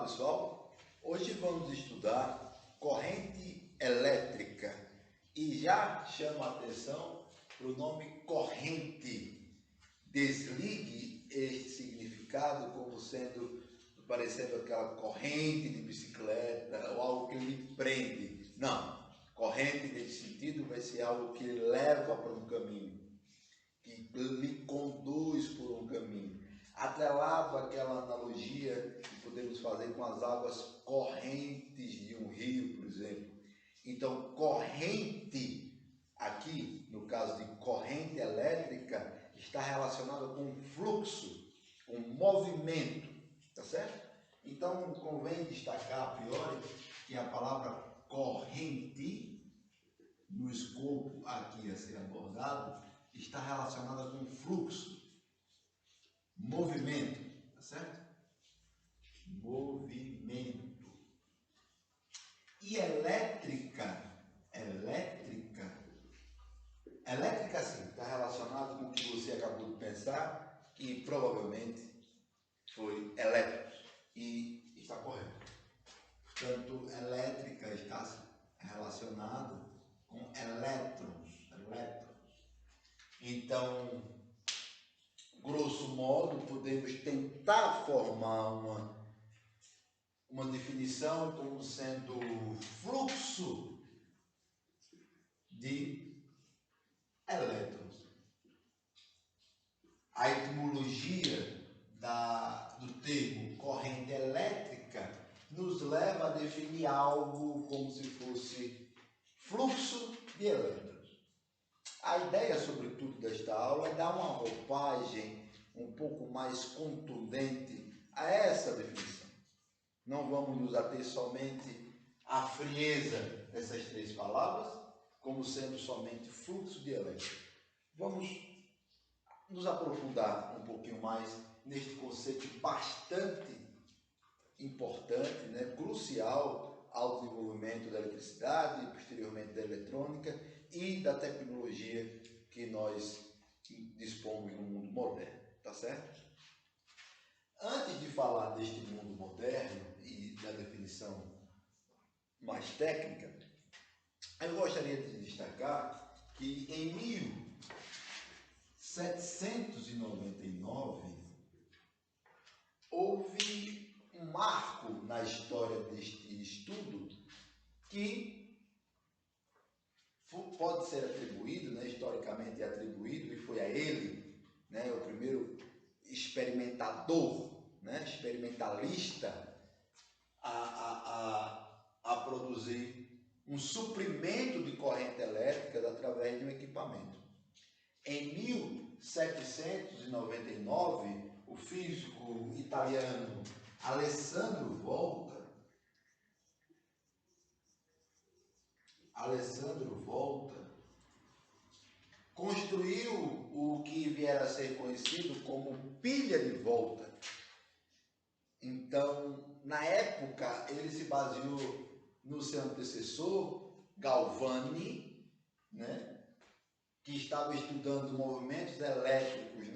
pessoal, hoje vamos estudar corrente elétrica e já chama a atenção para o nome corrente. Desligue este significado como sendo parecendo aquela corrente de bicicleta ou algo que lhe prende. Não, corrente nesse sentido vai ser algo que leva para um caminho, que lhe conduz por um caminho. Atrelado àquela analogia que podemos fazer com as águas correntes de um rio, por exemplo. Então, corrente, aqui, no caso de corrente elétrica, está relacionada com fluxo, com movimento, tá certo? Então, convém destacar a priori que a palavra corrente, no escopo aqui a ser abordado, está relacionada com fluxo, movimento, tá certo? Movimento. E elétrica sim, está relacionado com o que você acabou de pensar, que provavelmente foi elétrico, e está correto. Portanto, elétrica está relacionado com elétrons. Então, grosso modo, podemos tentar formar uma definição como sendo fluxo de elétrons. A etimologia do termo corrente elétrica nos leva a definir algo como se fosse fluxo de elétrons. A ideia, sobretudo, desta aula é dar uma roupagem um pouco mais contundente a essa definição. Não vamos nos ater somente à frieza dessas três palavras, como sendo somente fluxo de elétrons. Vamos nos aprofundar um pouquinho mais neste conceito bastante importante, crucial ao desenvolvimento da eletricidade, posteriormente da eletrônica e da tecnologia que nós dispomos no mundo moderno, tá certo? Antes de falar deste mundo moderno e da definição mais técnica, eu gostaria de destacar que em 1799 houve um marco na história deste estudo que pode ser atribuído, historicamente é atribuído, e foi a ele, o primeiro experimentador, experimentalista a produzir um suprimento de corrente elétrica através de um equipamento. Em 1799, o físico italiano Alessandro Volta construiu o que vier a ser conhecido como pilha de volta. Então, na época, ele se baseou no seu antecessor, Galvani, que estava estudando os movimentos elétricos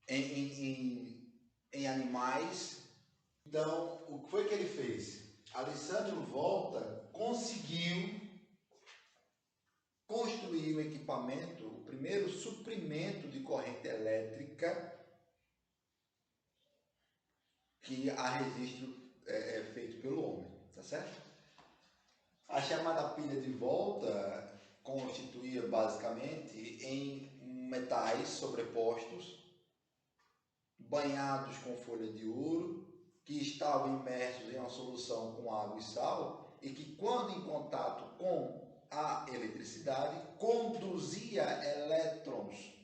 em animais. Então, o que foi que ele fez? Alessandro Volta conseguiu construir um equipamento, o primeiro suprimento de corrente elétrica que há registro feito pelo homem, tá certo? A chamada pilha de volta constituía basicamente em metais sobrepostos, banhados com folha de ouro, que estavam imersos em uma solução com água e sal, e que, quando em contato com a eletricidade, conduzia elétrons.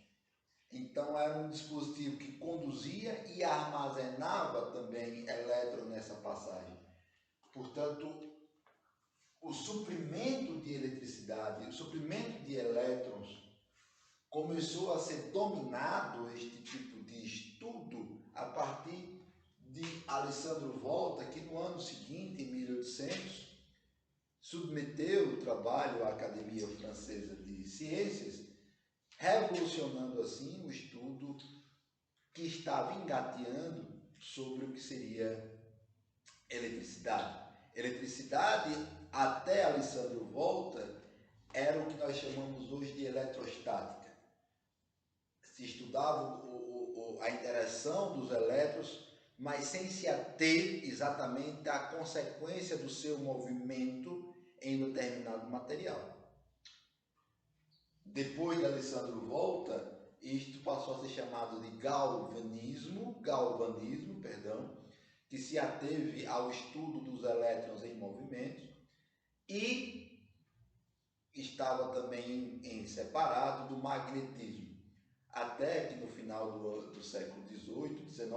Então, era um dispositivo que conduzia e armazenava também elétrons nessa passagem. Portanto, o suprimento de eletricidade, o suprimento de elétrons, começou a ser dominado, este tipo de estudo, a partir de Alessandro Volta, que no ano seguinte, em 1800, submeteu o trabalho à Academia Francesa de Ciências, revolucionando assim o estudo que estava engateando sobre o que seria eletricidade. Eletricidade, até Alessandro Volta, era o que nós chamamos hoje de eletrostática. Se estudava a interação dos elétrons, mas sem se ater exatamente à consequência do seu movimento em determinado material. Depois de Alessandro Volta, isto passou a ser chamado de galvanismo, que se ateve ao estudo dos elétrons em movimento e estava também em separado do magnetismo, até que no final do século XIX,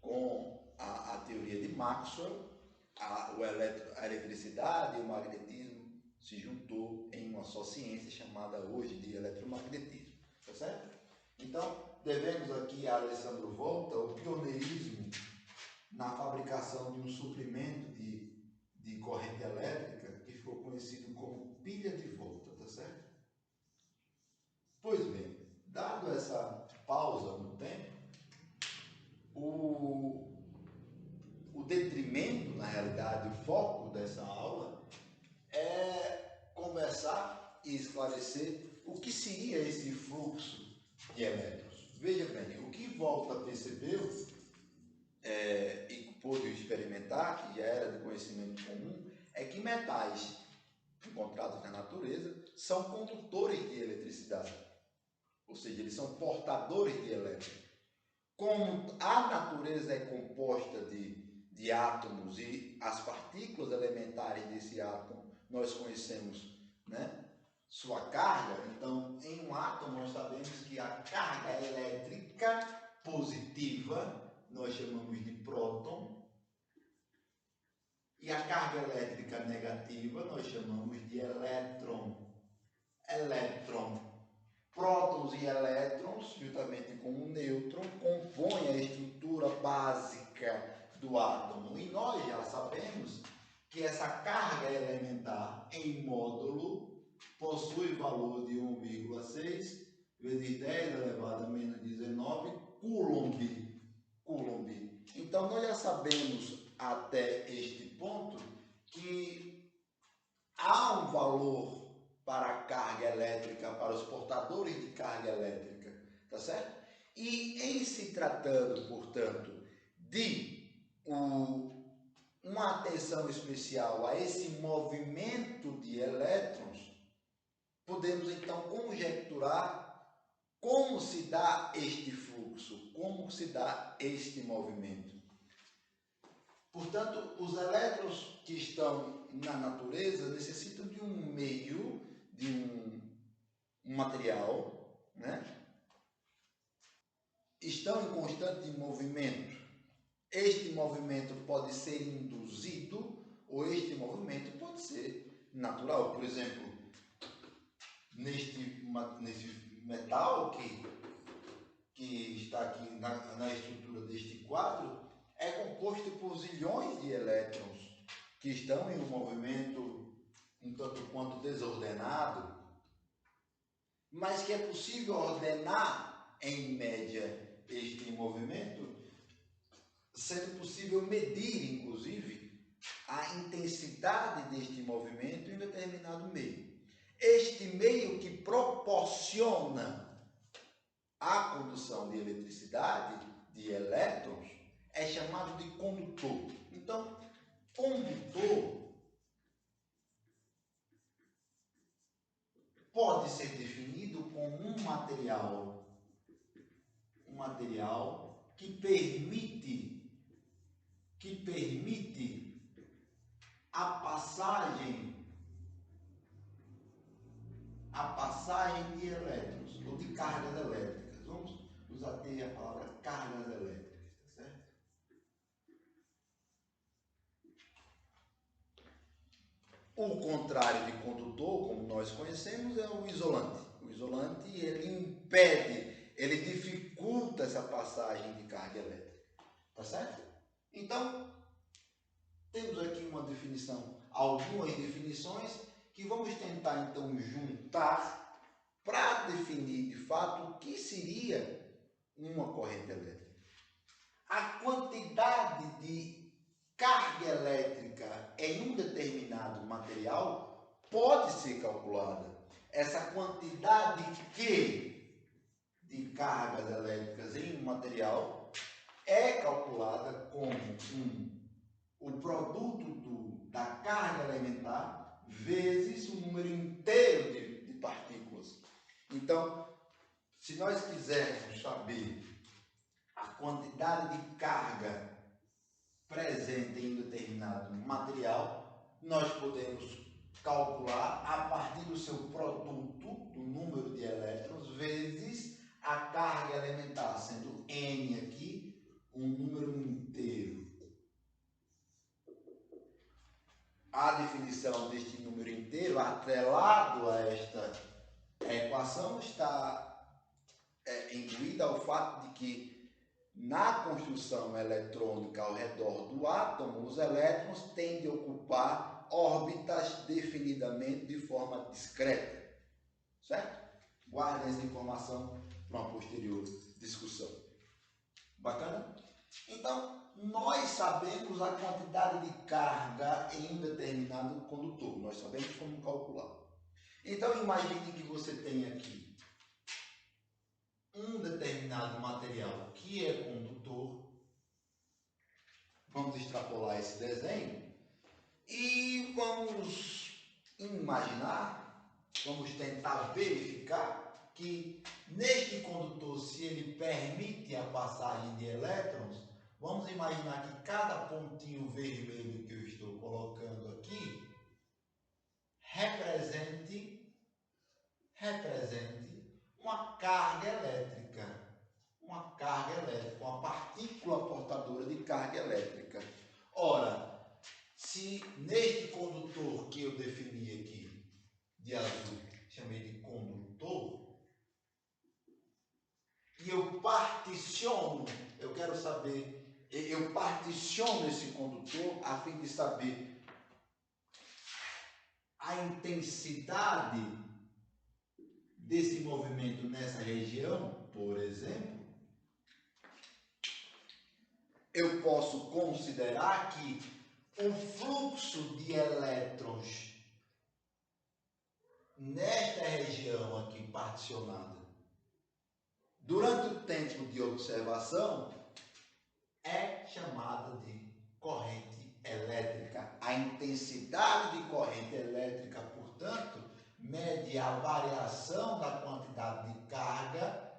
com a teoria de Maxwell, a eletricidade e o magnetismo se juntou em uma só ciência chamada hoje de eletromagnetismo, tá certo? Então, devemos aqui a Alessandro Volta o pioneirismo na fabricação de um suprimento de corrente elétrica que ficou conhecido como pilha de volta, tá certo? Pois bem, dado essa pausa no tempo, o detrimento, na realidade, o foco dessa aula é conversar e esclarecer o que seria esse fluxo de elétrons. Veja bem, o que Volta percebeu e pôde experimentar, que já era de conhecimento comum, é que metais encontrados na natureza são condutores de eletricidade, ou seja, eles são portadores de elétrons. Como a natureza é composta de átomos e as partículas elementares desse átomo nós conhecemos, né, sua carga, então em um átomo nós sabemos que a carga elétrica positiva nós chamamos de próton e a carga elétrica negativa nós chamamos de elétron. Prótons e elétrons, juntamente com o nêutron, compõem a estrutura básica do átomo. E nós já sabemos que essa carga elementar em módulo possui valor de 1,6 vezes 10 elevado a menos 19 Coulomb. Então, nós já sabemos até este ponto que há um valor para a carga elétrica, para os portadores de carga elétrica, tá certo? E em se tratando, portanto, de uma atenção especial a esse movimento de elétrons, podemos então conjecturar como se dá este fluxo, como se dá este movimento. Portanto, os elétrons que estão na natureza necessitam de um meio, de um material, né? Estão em constante movimento. Este movimento pode ser induzido ou este movimento pode ser natural. Por exemplo, neste metal que está aqui na estrutura deste quadro, é composto por zilhões de elétrons que estão em um movimento um tanto quanto desordenado, mas que é possível ordenar em média este movimento, sendo possível medir, inclusive, a intensidade deste movimento em determinado meio. Este meio que proporciona a condução de eletricidade, de elétrons, é chamado de condutor. Então, condutor pode ser definido como um material que permite a passagem de elétrons ou de cargas elétricas. Vamos nos ater à palavra cargas elétricas, tá certo? O contrário de condutor, como nós conhecemos, é o isolante. O isolante, ele impede, ele dificulta essa passagem de carga elétrica, tá certo? Então, temos aqui uma definição, algumas definições que vamos tentar então juntar para definir de fato o que seria uma corrente elétrica. A quantidade de carga elétrica em um determinado material pode ser calculada. Essa quantidade de cargas elétricas em um material é calculada como o produto da carga elementar vezes o número inteiro de partículas. Então, se nós quisermos saber a quantidade de carga presente em um determinado material, nós podemos calcular a partir do seu produto, do número de elétrons, vezes a carga elementar, sendo N aqui um número inteiro. A definição deste número inteiro, atrelado a esta equação, está incluída ao fato de que na construção eletrônica ao redor do átomo, os elétrons tendem a ocupar órbitas definidamente de forma discreta, certo? Guardem essa informação para uma posterior discussão. Bacana? Então, nós sabemos a quantidade de carga em um determinado condutor, nós sabemos como calcular. Então, imagine que você tem aqui um determinado material que é condutor. Vamos extrapolar esse desenho e vamos imaginar, vamos tentar verificar que neste condutor, se ele permite a passagem de elétrons, vamos imaginar que cada pontinho vermelho que eu estou colocando aqui represente uma carga elétrica, uma partícula portadora de carga elétrica. Ora, se neste condutor que eu defini aqui de azul, chamei de condutor, e eu particiono, eu particiono esse condutor a fim de saber a intensidade desse movimento nessa região, por exemplo, eu posso considerar que o fluxo de elétrons nesta região aqui particionada, durante o tempo de observação, é chamada de corrente elétrica. A intensidade de corrente elétrica, portanto, mede a variação da quantidade de carga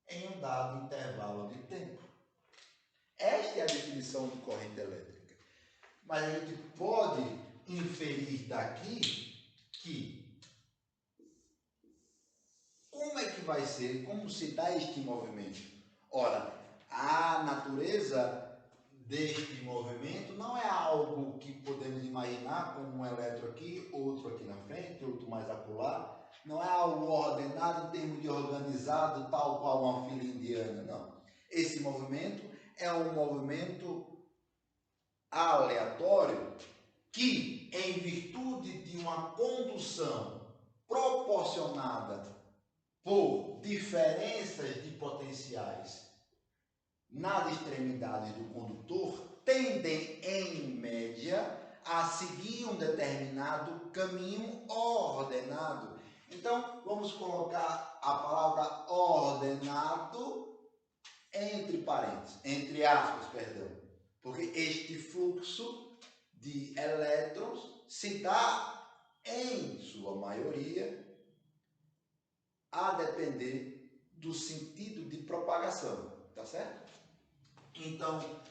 em um dado intervalo de tempo. Esta é a definição de corrente elétrica. Mas a gente pode inferir daqui que como se dá este movimento? Ora, a natureza deste movimento não é algo que podemos imaginar como um elétron aqui, outro aqui na frente, outro mais acolá. Não é algo ordenado em termos de organizado, tal qual uma fila indiana, não. Esse movimento é um movimento aleatório que, em virtude de uma condução proporcionada por diferenças de potenciais nas extremidades do condutor, tendem, em média, a seguir um determinado caminho ordenado. Então, vamos colocar a palavra ordenado entre aspas, porque este fluxo de elétrons se dá, em sua maioria, a depender do sentido de propagação, tá certo? Então,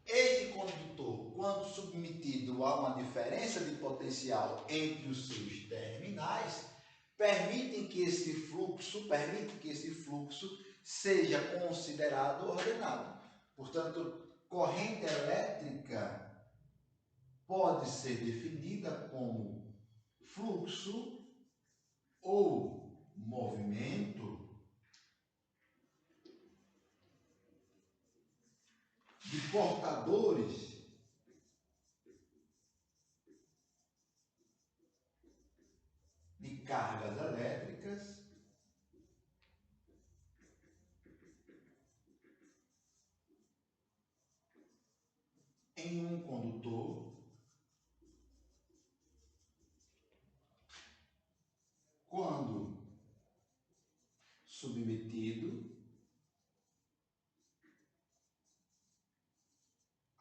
este condutor, quando submetido a uma diferença de potencial entre os seus terminais, permite que esse fluxo seja considerado ordenado. Portanto, corrente elétrica pode ser definida como fluxo ou movimento de portadores de cargas elétricas em um condutor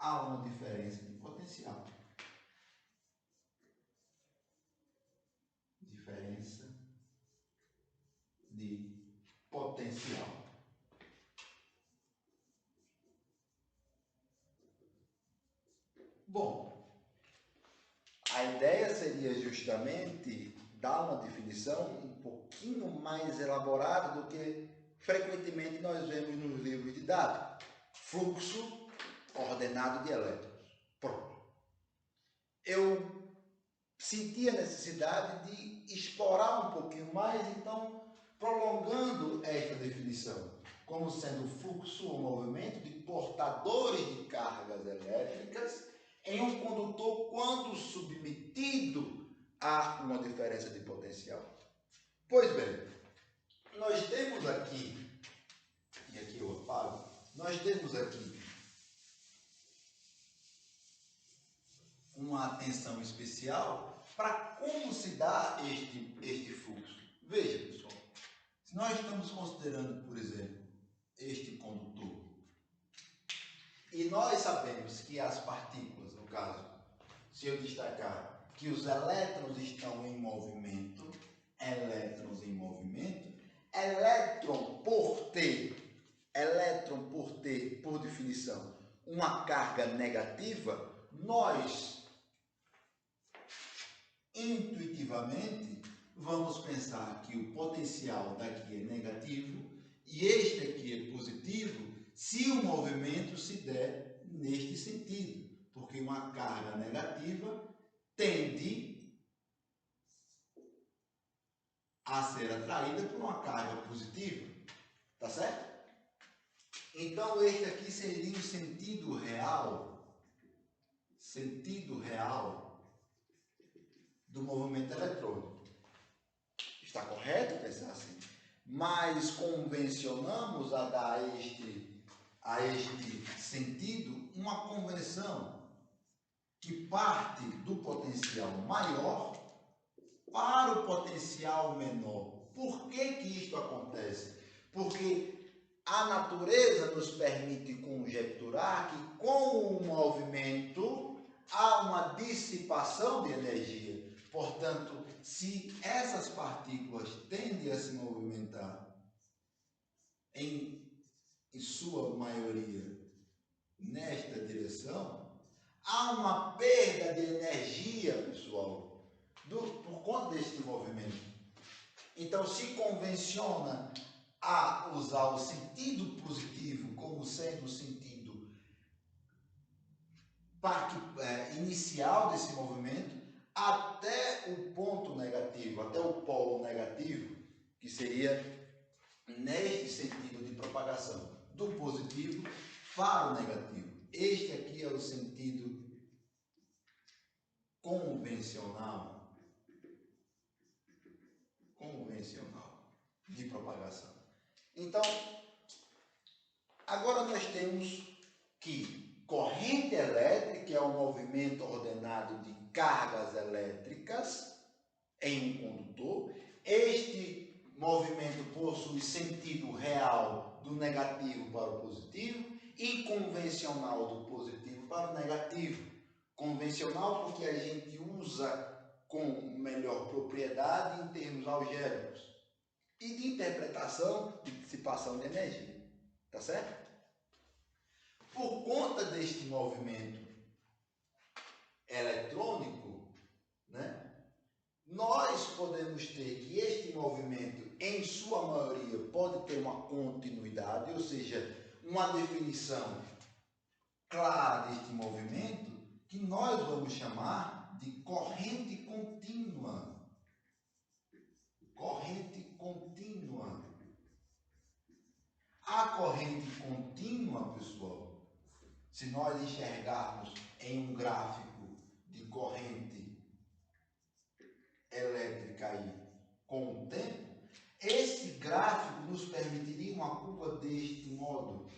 há uma diferença de potencial. Diferença de potencial. Bom, a ideia seria justamente dar uma definição um pouquinho mais elaborada do que frequentemente nós vemos nos livros de dados. Fluxo ordenado de elétrons. Pronto. Eu senti a necessidade de explorar um pouquinho mais, então prolongando esta definição, como sendo fluxo ou movimento de portadores de cargas elétricas em um condutor quando submetido a uma diferença de potencial. Pois bem, nós temos aqui, e aqui eu apago, nós temos aqui uma atenção especial para como se dá este fluxo. Veja, pessoal, se nós estamos considerando, por exemplo, este condutor, e nós sabemos que as partículas, no caso, se eu destacar que os elétrons estão em movimento, elétron por ter, por definição, uma carga negativa, nós intuitivamente vamos pensar que o potencial daqui é negativo e este aqui é positivo se o movimento se der neste sentido, porque uma carga negativa tende a ser atraída por uma carga positiva, tá certo? Então este aqui seria o sentido real do movimento eletrônico. Está correto pensar assim? Mas convencionamos a dar a este sentido uma convenção que parte do potencial maior para o potencial menor. Por que isto acontece? Porque a natureza nos permite conjecturar que com o movimento há uma dissipação de energia. Portanto, se essas partículas tendem a se movimentar em sua maioria nesta direção, há uma perda de energia, pessoal, por conta deste movimento. Então, se convenciona a usar o sentido positivo como sendo o sentido inicial desse movimento, até o ponto negativo, até o polo negativo, que seria neste sentido de propagação, do positivo para o negativo. Este aqui é o sentido convencional de propagação. Então, agora nós temos que corrente elétrica é um movimento ordenado de cargas elétricas em um condutor. Este movimento possui sentido real do negativo para o positivo e convencional do positivo para o negativo. Convencional porque a gente usa com melhor propriedade em termos algébricos e de interpretação de dissipação de energia, tá certo? Por conta deste movimento eletrônico, né, nós podemos ter que este movimento, em sua maioria, pode ter uma continuidade, ou seja, uma definição clara deste movimento, que nós vamos chamar de corrente contínua. Corrente contínua. A corrente contínua, pessoal, se nós enxergarmos em um gráfico de corrente elétrica aí com o tempo, esse gráfico nos permitiria uma curva deste modo,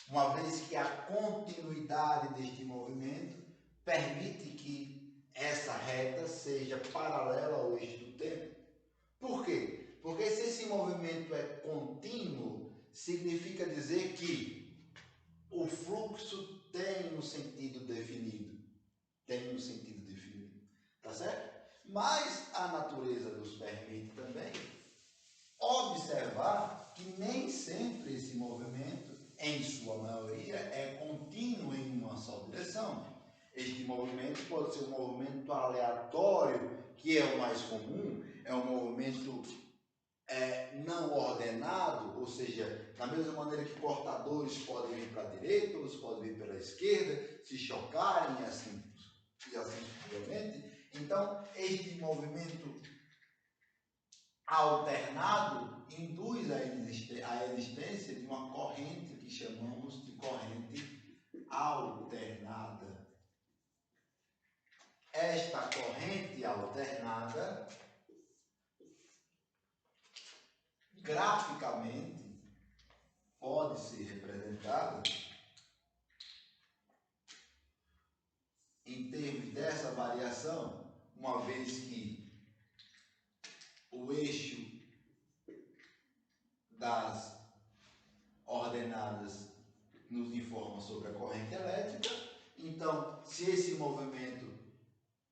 uma vez que a continuidade deste movimento permite que essa reta seja paralela ao eixo do tempo. Por quê? Porque se esse movimento é contínuo, significa dizer que o fluxo tem um sentido Mas a natureza nos permite também observar que nem sempre esse movimento, em sua maioria, é contínuo em uma só direção. Este movimento pode ser um movimento aleatório, que é o mais comum, é um movimento não ordenado, ou seja, da mesma maneira que portadores podem vir para a direita, outros podem vir pela esquerda, se chocarem e assim sucessivamente. Então, este movimento alternado induz a existência de uma corrente que chamamos de corrente alternada. Esta corrente alternada, graficamente, pode ser representada em termos dessa variação, uma vez que o eixo das ordenadas nos informa sobre a corrente elétrica. Então, se esse movimento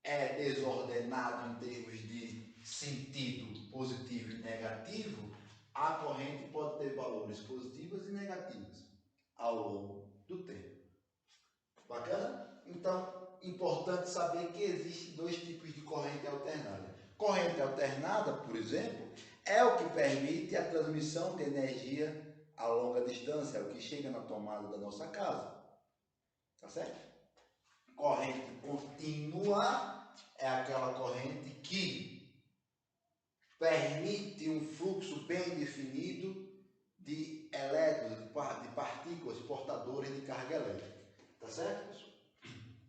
é desordenado em termos de sentido positivo e negativo, a corrente pode ter valores positivos e negativos ao longo do tempo. Bacana? Então, importante saber que existem dois tipos de corrente alternada. Corrente alternada, por exemplo, é o que permite a transmissão de energia a longa distância, é o que chega na tomada da nossa casa. Tá certo? Corrente contínua é aquela corrente que permite um fluxo bem definido de elétrons, de partículas portadoras de carga elétrica. Tá certo, pessoal?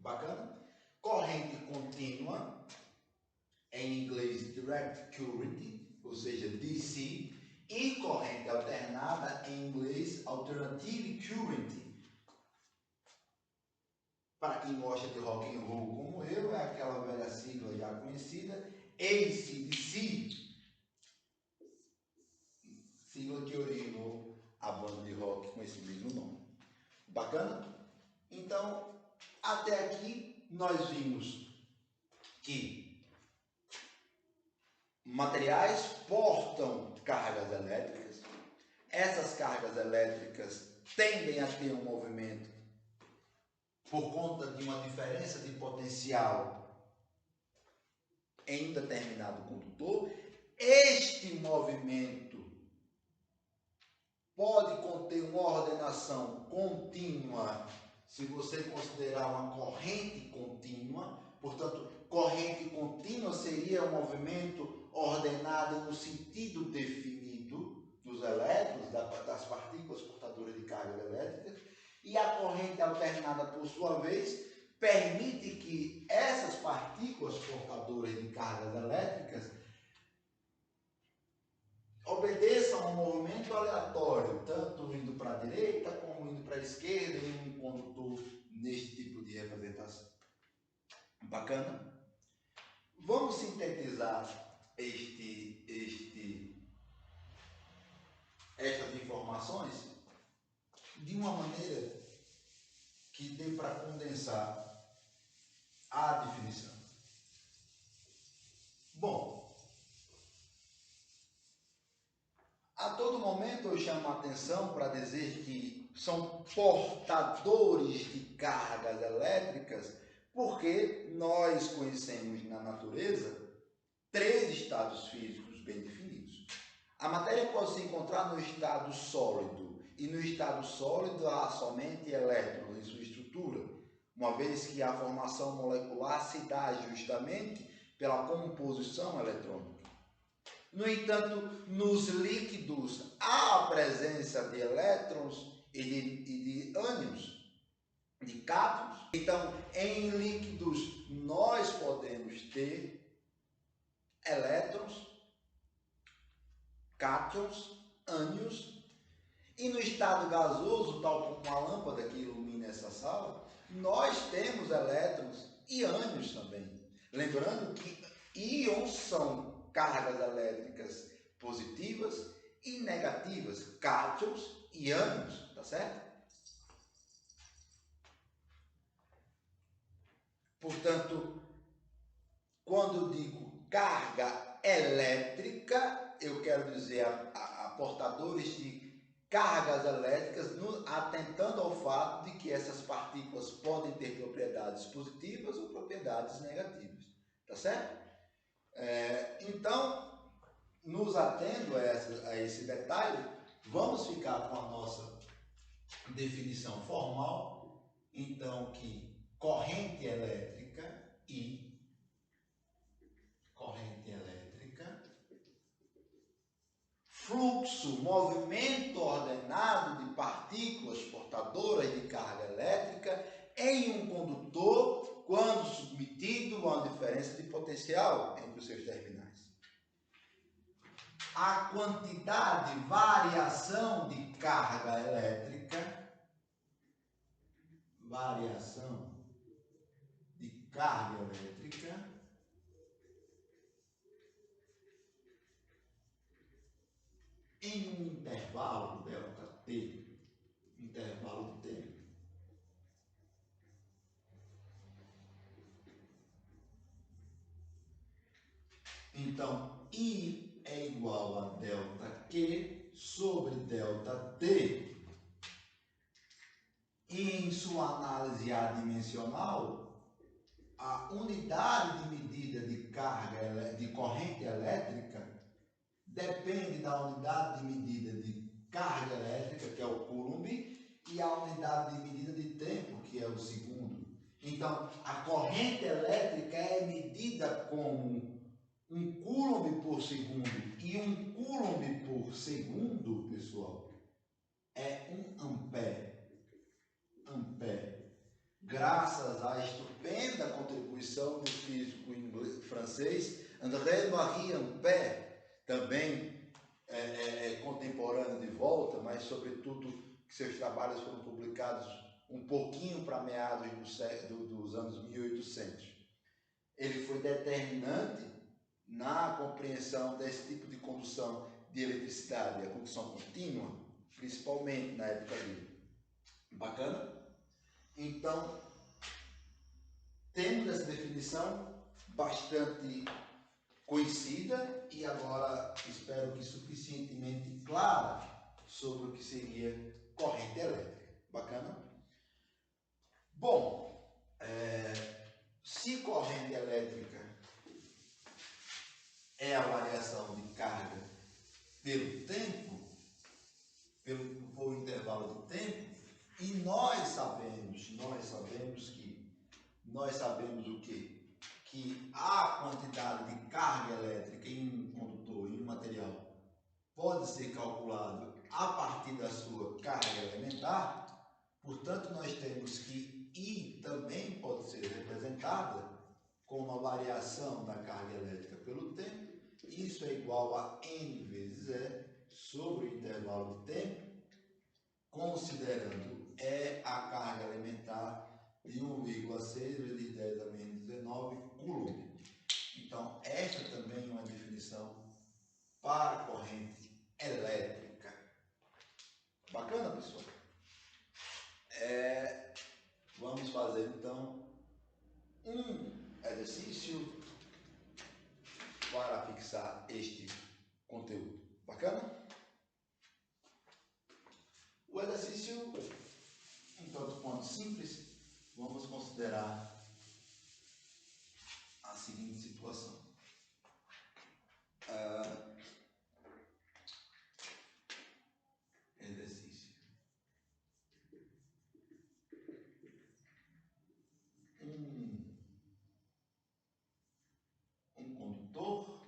Bacana? Corrente contínua, em inglês Direct Current, ou seja, DC, e corrente alternada, em inglês Alternative Current. Para quem gosta de rock and roll como eu, é aquela velha sigla já conhecida, AC/DC, sigla que originou a banda de rock com esse mesmo nome. Bacana? Então, até aqui nós vimos que materiais portam cargas elétricas. Essas cargas elétricas tendem a ter um movimento por conta de uma diferença de potencial em um determinado condutor. Este movimento pode conter uma ordenação contínua, se você considerar uma corrente contínua. Portanto, corrente contínua seria um movimento ordenado no sentido definido dos elétrons, das partículas portadoras de carga elétrica. E a corrente alternada, por sua vez, permite que essas partículas portadoras de cargas elétricas obedeçam a um movimento aleatório, tanto indo para a direita como indo para a esquerda, em um condutor neste tipo de representação. Bacana? Vamos sintetizar estas informações de uma maneira que dê para condensar a definição. Bom, a todo momento eu chamo a atenção para dizer que são portadores de cargas elétricas, porque nós conhecemos na natureza 3 estados físicos bem definidos. A matéria pode se encontrar no estado sólido, e no estado sólido há somente elétrons em sua estrutura, uma vez que a formação molecular se dá justamente pela composição eletrônica. No entanto, nos líquidos há a presença de elétrons e de ânions, de cátions. Então, em líquidos nós podemos ter elétrons, cátions, ânions. E no estado gasoso, tal como a lâmpada que ilumina essa sala, nós temos elétrons e ânions também. Lembrando que íons são cargas elétricas positivas e negativas, cátions e ânions, tá certo? Portanto, quando eu digo carga elétrica, eu quero dizer a portadores de cargas elétricas, atentando ao fato de que essas partículas podem ter propriedades positivas ou propriedades negativas, tá certo? Então, nos atendo a esse detalhe, vamos ficar com a nossa definição formal, então, que corrente elétrica fluxo, movimento ordenado de partículas portadoras de carga elétrica em um condutor quando submetido a uma diferença de potencial entre os seus terminais. A quantidade de variação de carga elétrica, em um intervalo ΔT, intervalo de tempo. Então, I é igual a ΔQ sobre ΔT. E em sua análise adimensional, a unidade de medida de carga de corrente elétrica depende da unidade de medida de carga elétrica, que é o Coulomb, e a unidade de medida de tempo, que é o segundo. Então, a corrente elétrica é medida como um Coulomb por segundo, e um Coulomb por segundo, pessoal, é 1 ampere. Graças à estupenda contribuição do físico francês André-Marie Ampère, também contemporâneo de volta, mas sobretudo que seus trabalhos foram publicados um pouquinho para meados dos anos 1800. Ele foi determinante na compreensão desse tipo de condução de eletricidade, a condução contínua, principalmente na época dele. Bacana? Então, temos essa definição bastante conhecida e agora espero que suficientemente clara sobre o que seria corrente elétrica. Bacana? Bom, se corrente elétrica é a variação de carga pelo tempo, por intervalo de tempo, e nós sabemos o quê? Que a quantidade de carga elétrica em um condutor, em um material, pode ser calculado a partir da sua carga elementar. Portanto, nós temos que I também pode ser representada como a variação da carga elétrica pelo tempo. Isso é igual a N vezes E sobre o intervalo de tempo, considerando E a carga elementar de 1,6 vezes 10 a menos 19 Coulomb. Então, esta também é uma definição para a corrente elétrica. Bacana, pessoal? Vamos fazer, então, um exercício para fixar este conteúdo. Bacana? O exercício, um tanto quanto simples, vamos considerar a seguinte situação. Exercício. Um condutor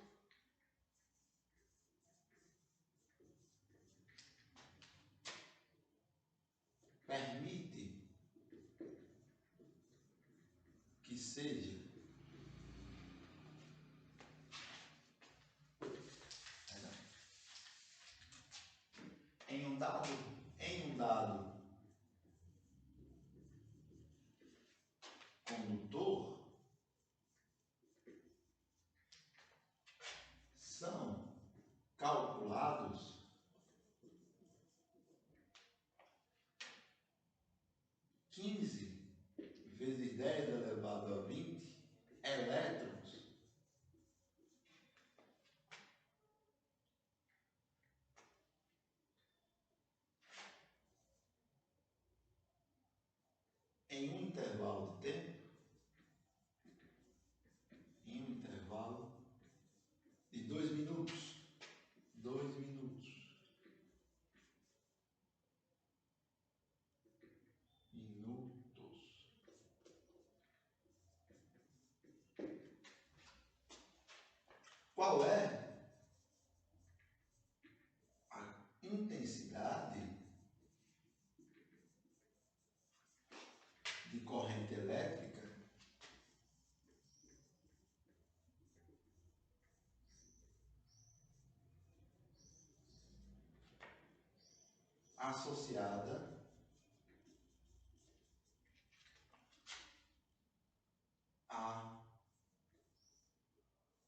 permite que seja em um dado condutor são calculados 15 vezes 10 elevado a 20 elétrons em um intervalo de tempo, em um intervalo de 2 minutos. 2 minutos. Qual é a intensidade de corrente elétrica associada a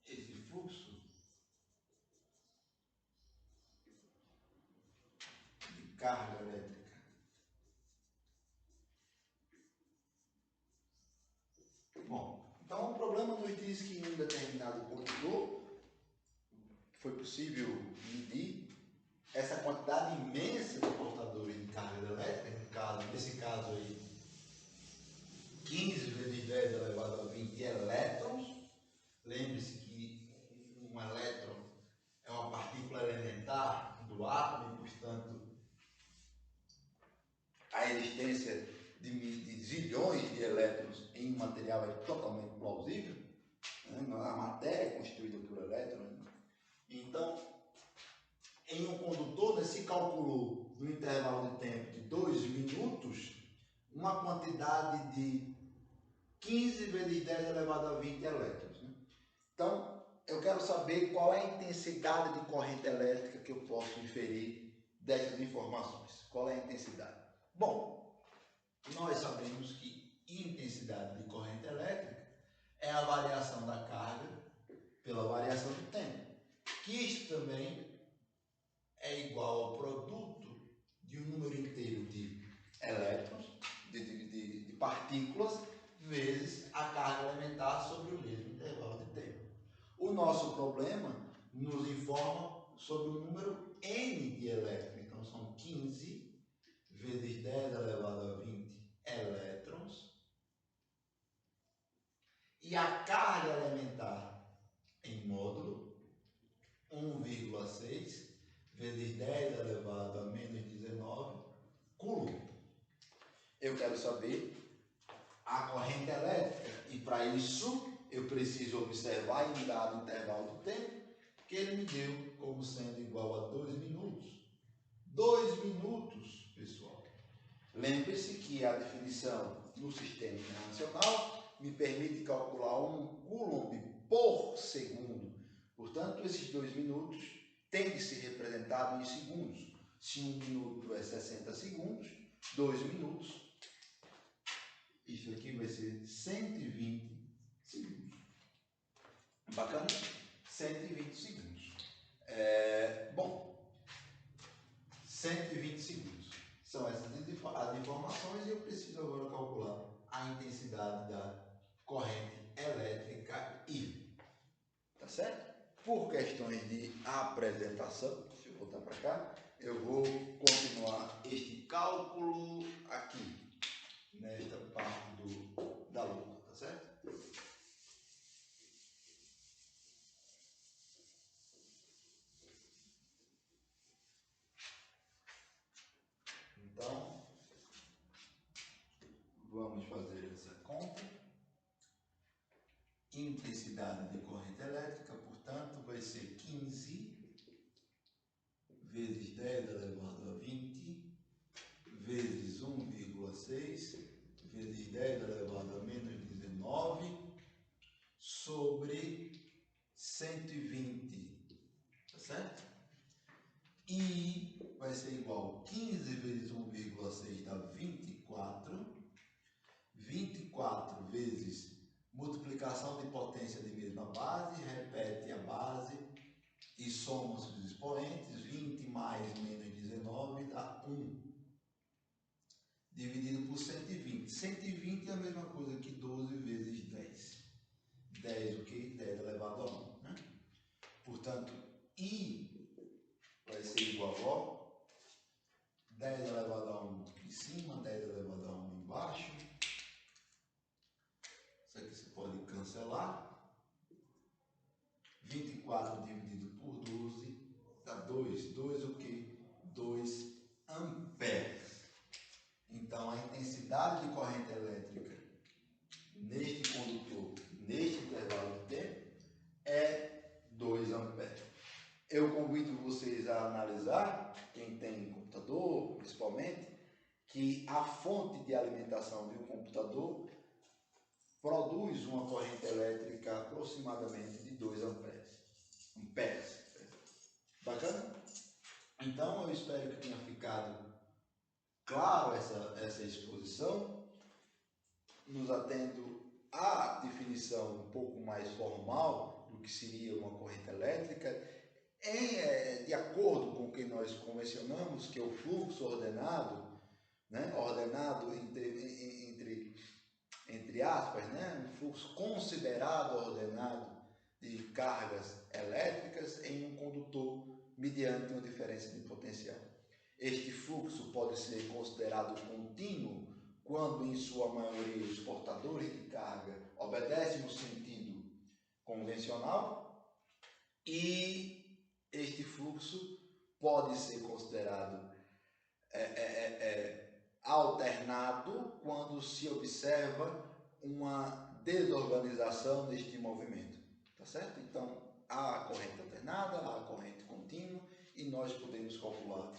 esse fluxo de carga elétrica? Bom, então o problema nos diz que em um determinado condutor foi possível medir essa quantidade imensa de portadores de carga elétrica, nesse caso aí, 15 vezes 10 elevado a 20 elétrons. Lembre-se que um elétron é uma partícula elementar do átomo e, portanto, a existência de zilhões de elétrons em um material é totalmente plausível. A matéria é constituída por elétrons. Então, em um condutor, se calculou no intervalo de tempo de 2 minutos uma quantidade de 15 vezes 10 elevado a 20 elétrons. Então, eu quero saber qual é a intensidade de corrente elétrica que eu posso inferir dessas informações. Qual é a intensidade? Bom, nós sabemos que intensidade de corrente elétrica é a variação da carga pela variação do tempo. Que isto também é igual ao produto de um número inteiro de elétrons, de partículas, vezes a carga elementar sobre o mesmo intervalo de tempo. O nosso problema nos informa sobre o número n de elétrons. Então, são 15 vezes 10 elevado a 20 elétrons. E a carga elementar em módulo, 1,6 vezes 10 elevado a menos 19 coulomb. Eu quero saber a corrente elétrica e para isso eu preciso observar em dado intervalo de tempo que ele me deu como sendo igual a 2 minutos. 2 minutos, pessoal. Lembre-se que a definição no sistema internacional me permite calcular 1 coulomb por segundo. Portanto, esses 2 minutos têm que ser representados em segundos. Se 1 minuto é 60 segundos, 2 minutos, isso aqui vai ser 120 segundos. Bacana? 120 segundos. Bom, 120 segundos. São essas as informações e eu preciso agora calcular a intensidade da corrente elétrica I. Tá certo? Por questões de apresentação, deixa eu voltar para cá, eu vou continuar este cálculo aqui, nesta parte da luta, tá certo? Então, vamos fazer essa conta. Intensidade de corrente elétrica, portanto, vai ser 15 vezes 10 elevado a 20 vezes 1,6 vezes 10 elevado a menos 19 sobre 120, tá certo? E vai ser igual a 15 vezes 1,6 dá 24, 24 vezes multiplicação de potência de mesma base, repete a base e soma os expoentes, 20 mais menos 19 dá 1, dividido por 120. 120 é a mesma coisa que 12 vezes 10. 10 o que? 10 elevado a 1. Né? Portanto, I vai ser igual a 10 elevado a 1 em cima, 10 elevado a 1 embaixo, corrente elétrica neste condutor, neste intervalo de tempo, é 2 amperes. Eu convido vocês a analisar, quem tem computador principalmente, que a fonte de alimentação de um computador produz uma corrente elétrica aproximadamente de 2 amperes. Bacana? Então eu espero que tenha ficado claro essa exposição, nos atendo à definição um pouco mais formal do que seria uma corrente elétrica, de acordo com o que nós convencionamos, que é o fluxo ordenado, né? Ordenado entre aspas, né? Um fluxo considerado ordenado de cargas elétricas em um condutor mediante uma diferença de potencial. Este fluxo pode ser considerado contínuo quando, em sua maioria, os portadores de carga obedecem no sentido convencional, e este fluxo pode ser considerado alternado quando se observa uma desorganização deste movimento, tá certo? Então, há a corrente alternada, há a corrente contínua, e nós podemos calcular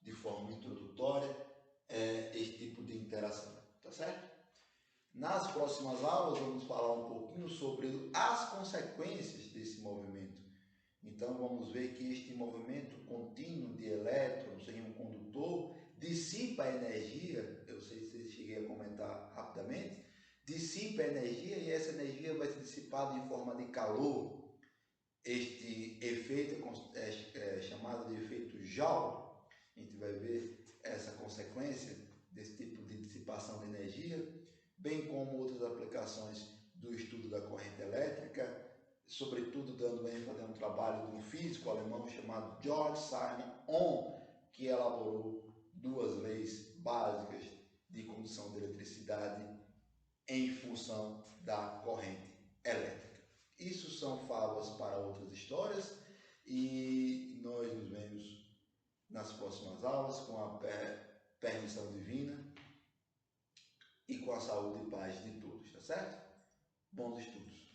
de forma introdutória este tipo de interação, tá certo? Nas próximas aulas vamos falar um pouquinho sobre as consequências desse movimento. Então vamos ver que este movimento contínuo de elétrons em um condutor dissipa energia, eu sei se cheguei a comentar rapidamente, dissipa energia, e essa energia vai ser dissipada em forma de calor. Este efeito é chamado de efeito Joule. A gente vai ver essa consequência desse tipo de dissipação de energia, bem como outras aplicações do estudo da corrente elétrica, sobretudo dando ênfase a um trabalho de um físico alemão chamado Georg Simon Ohm, que elaborou 2 leis básicas de condução de eletricidade em função da corrente elétrica. Isso são fábulas para outras histórias, e nós nos vemos nas próximas aulas com a permissão divina e com a saúde e paz de todos, tá certo? Bons estudos!